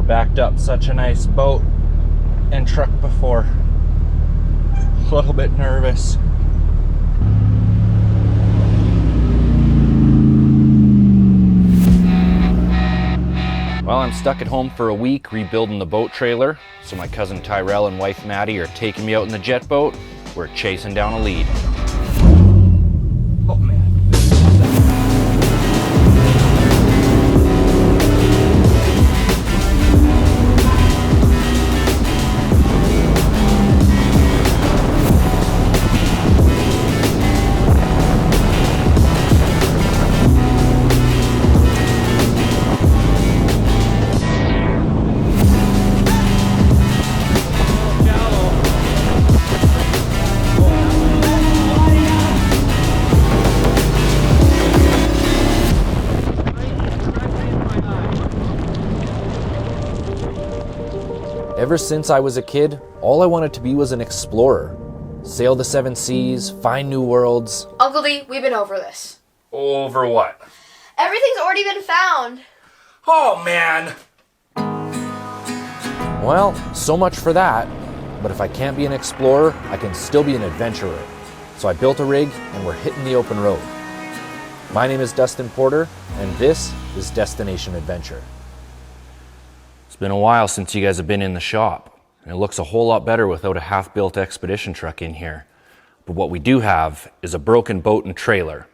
backed up such a nice boat and truck before. A little bit nervous. Well, I'm stuck at home for a week rebuilding the boat trailer, so my cousin Tyrell and wife Maddie are taking me out in the jet boat. We're chasing down a lead. Oh man. Ever since I was a kid, all I wanted to be was an explorer. Sail the 7 seas, find new worlds. Uncle D, we've been over this. Over what? Everything's already been found. Oh man! Well, so much for that. But if I can't be an explorer, I can still be an adventurer. So I built a rig and we're hitting the open road. My name is Dustin Porter, and this is Destination Adventure. It's been a while since you guys have been in the shop, and it looks a whole lot better without a half-built expedition truck in here. But what we do have is a broken boat and trailer.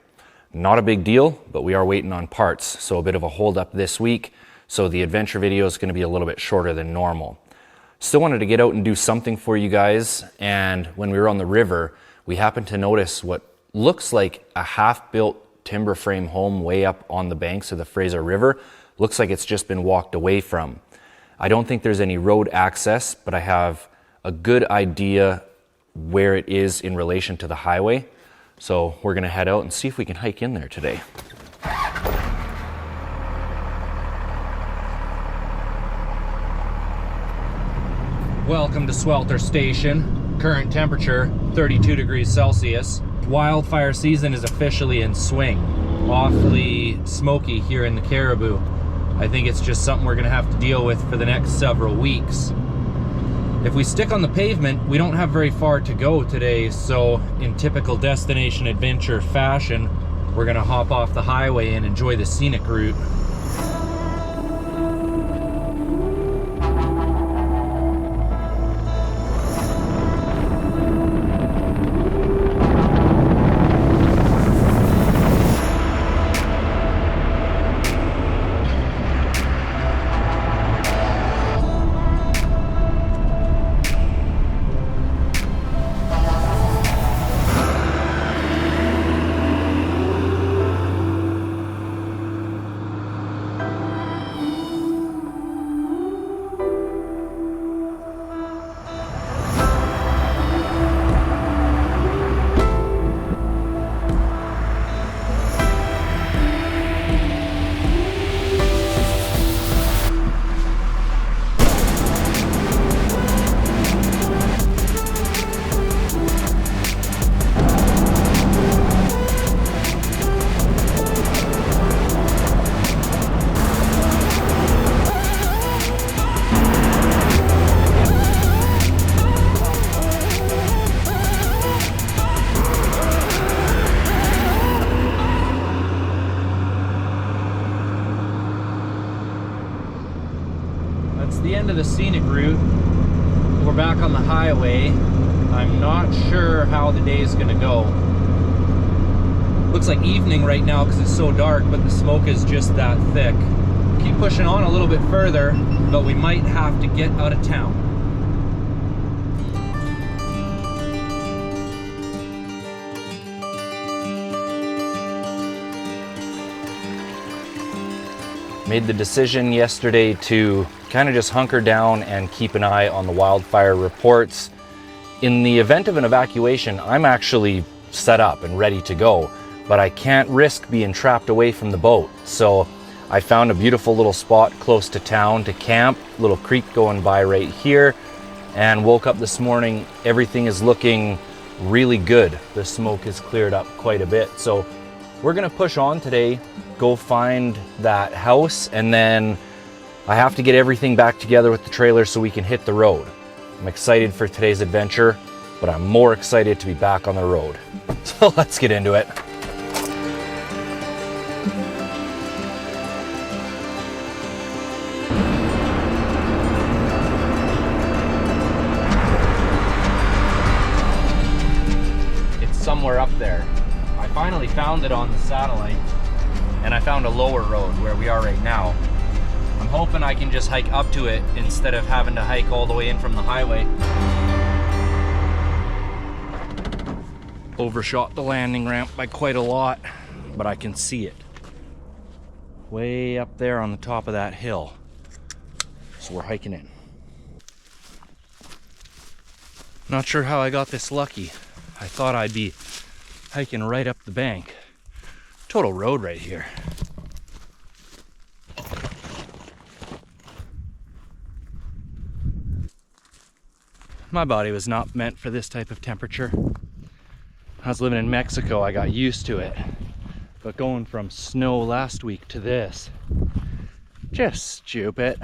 Not a big deal, but we are waiting on parts, so a bit of a hold up this week, so the adventure video is going to be a little bit shorter than normal. Still wanted to get out and do something for you guys, and when we were on the river, we happened to notice what looks like a half-built timber frame home way up on the banks of the Fraser River. Looks like it's just been walked away from. I don't think there's any road access, but I have a good idea where it is in relation to the highway. So we're gonna head out and see if we can hike in there today. Welcome to Swelter Station. Current temperature, 32 degrees Celsius. Wildfire season is officially in swing. Awfully smoky here in the Caribou. I think it's just something we're gonna have to deal with for the next several weeks. If we stick on the pavement, we don't have very far to go today, so in typical Destination Adventure fashion, we're gonna hop off the highway and enjoy the scenic route. The end of the scenic route. We're back on the highway. I'm not sure how the day is gonna go. Looks like evening right now because it's so dark, but the smoke is just that thick. Keep pushing on a little bit further, but we might have to get out of town. Made the decision yesterday to kind of just hunker down and keep an eye on the wildfire reports. In the event of an evacuation, I'm actually set up and ready to go, but I can't risk being trapped away from the boat. So I found a beautiful little spot close to town to camp, little creek going by right here, and woke up this morning. Everything is looking really good. The smoke has cleared up quite a bit. So we're gonna push on today, go find that house, and then I have to get everything back together with the trailer so we can hit the road. I'm excited for today's adventure, but I'm more excited to be back on the road. So let's get into it. It's somewhere up there. I finally found it on the satellite, and I found a lower road where we are right now. I'm hoping I can just hike up to it instead of having to hike all the way in from the highway. Overshot the landing ramp by quite a lot, but I can see it. Way up there on the top of that hill. So we're hiking in. Not sure how I got this lucky. I thought I'd be hiking right up the bank. Total road right here. My body was not meant for this type of temperature. I was living in Mexico, I got used to it. But going from snow last week to this, just stupid.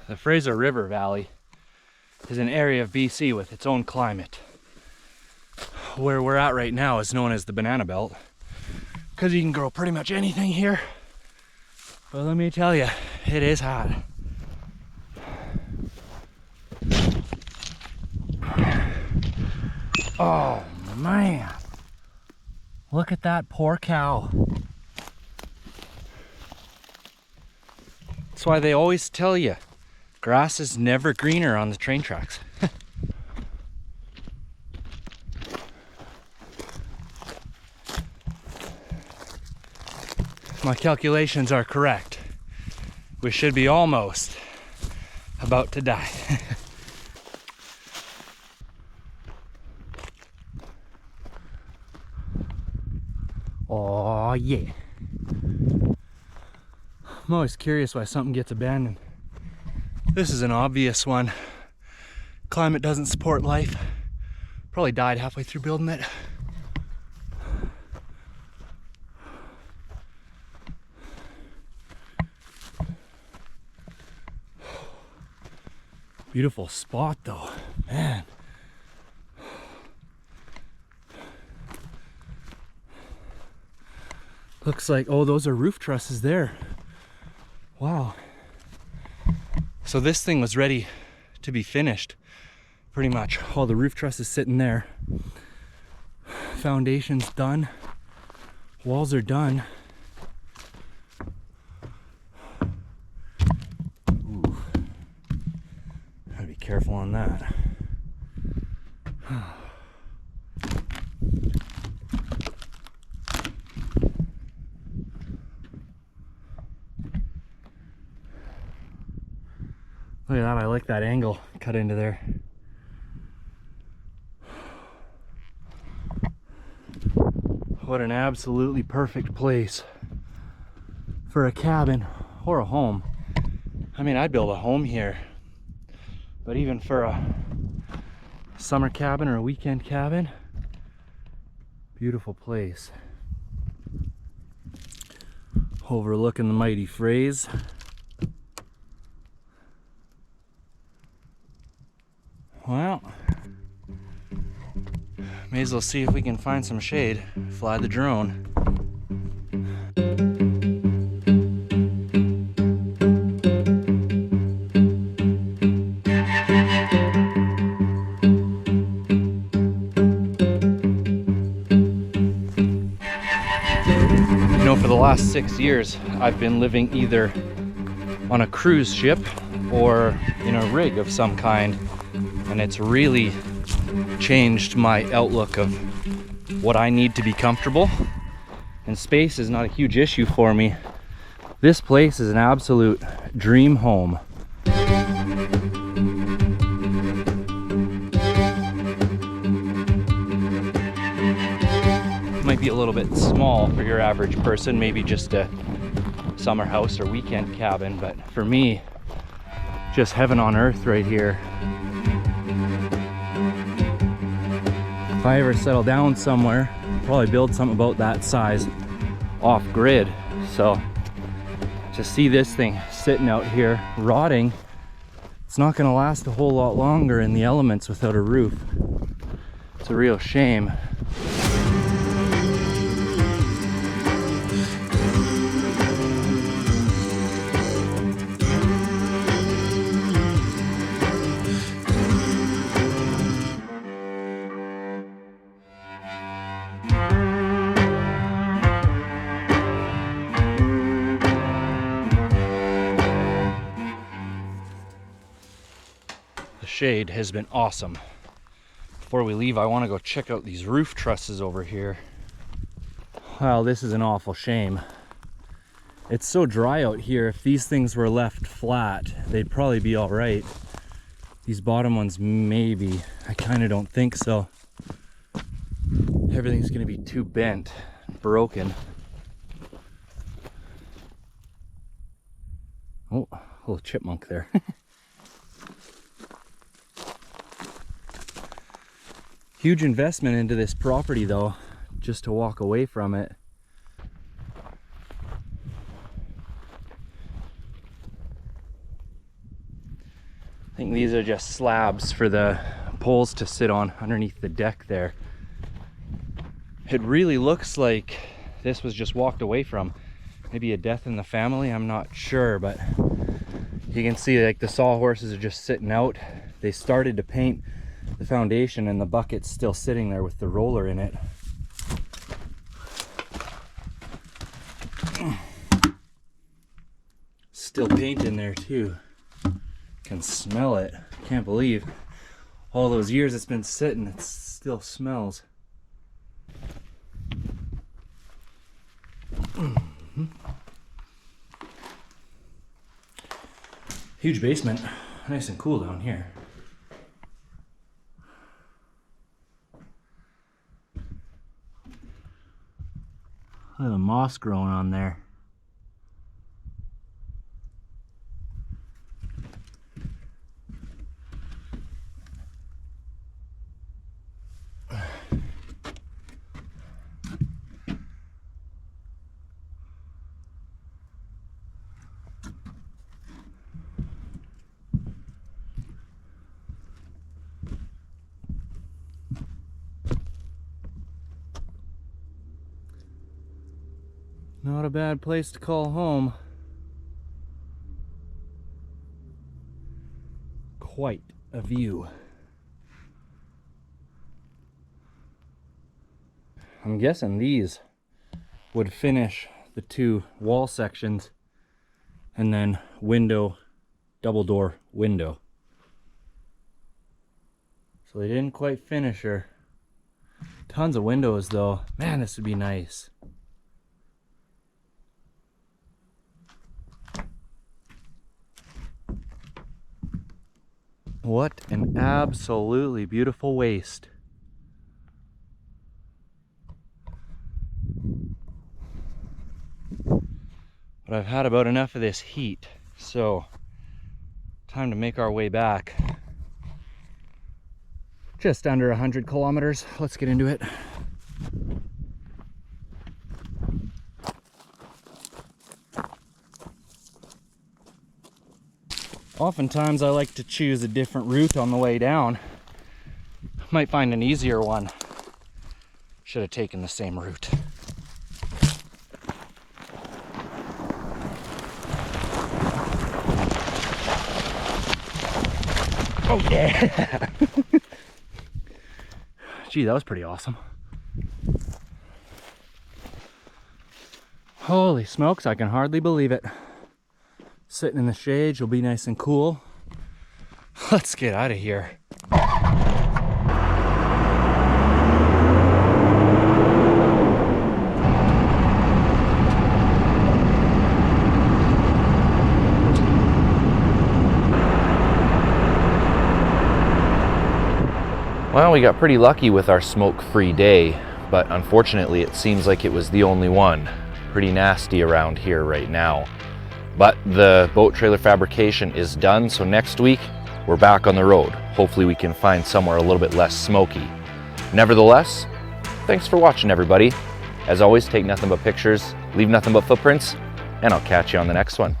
The Fraser River Valley is an area of BC with its own climate. Where we're at right now is known as the Banana Belt, because you can grow pretty much anything here. But let me tell you, it is hot. Oh man, look at that poor cow. That's why they always tell you, grass is never greener on the train tracks. My calculations are correct. We should be almost about to die. Oh yeah. I'm always curious why something gets abandoned. This is an obvious one. Climate doesn't support life. Probably died halfway through building it. Beautiful spot though, man. Looks like, oh, those are roof trusses there. Wow. So this thing was ready to be finished, pretty much. All the roof trusses sitting there. Foundation's done. Walls are done. Ooh. Gotta be careful on that. Look at that, I like that angle cut into there. What an absolutely perfect place for a cabin or a home. I mean, I'd build a home here, but even for a summer cabin or a weekend cabin, beautiful place. Overlooking the mighty Fraser. Well, may as well see if we can find some shade. Fly the drone. You know, for the last 6 years, I've been living either on a cruise ship or in a rig of some kind. And it's really changed my outlook of what I need to be comfortable. And space is not a huge issue for me. This place is an absolute dream home. It might be a little bit small for your average person, maybe just a summer house or weekend cabin, but for me, just heaven on earth right here. If I ever settle down somewhere, I'll probably build something about that size off grid. So to see this thing sitting out here rotting. It's not gonna last a whole lot longer in the elements without a roof. It's a real shame. Shade has been awesome. Before we leave, I want to go check out these roof trusses over here. Wow, this is an awful shame. It's so dry out here. If these things were left flat, they'd probably be all right. These bottom ones, maybe. I kind of don't think so. Everything's going to be too bent, broken. Oh, a little chipmunk there. Huge investment into this property though, just to walk away from it. I think these are just slabs for the poles to sit on underneath the deck there. It really looks like this was just walked away from. Maybe a death in the family, I'm not sure, but you can see like the sawhorses are just sitting out. They started to paint the foundation and the bucket's still sitting there with the roller in it. Still paint in there too. Can smell it. Can't believe all those years it's been sitting, it still smells. Huge basement, nice and cool down here. Look at the moss growing on there. Not a bad place to call home. Quite a view. I'm guessing these would finish the two wall sections and then window, double door window. So they didn't quite finish her. Tons of windows though. Man, this would be nice. What an absolutely beautiful waste. But I've had about enough of this heat, so time to make our way back. Just under 100 kilometers. Let's get into it. Oftentimes I like to choose a different route on the way down. Might find an easier one. Should have taken the same route. Oh yeah! Gee, that was pretty awesome. Holy smokes, I can hardly believe it. Sitting in the shade, you'll be nice and cool. Let's get out of here. Well, we got pretty lucky with our smoke-free day, but unfortunately it seems like it was the only one. Pretty nasty around here right now. But the boat trailer fabrication is done, so next week we're back on the road. Hopefully we can find somewhere a little bit less smoky. Nevertheless, thanks for watching everybody. As always, take nothing but pictures, leave nothing but footprints, and I'll catch you on the next one.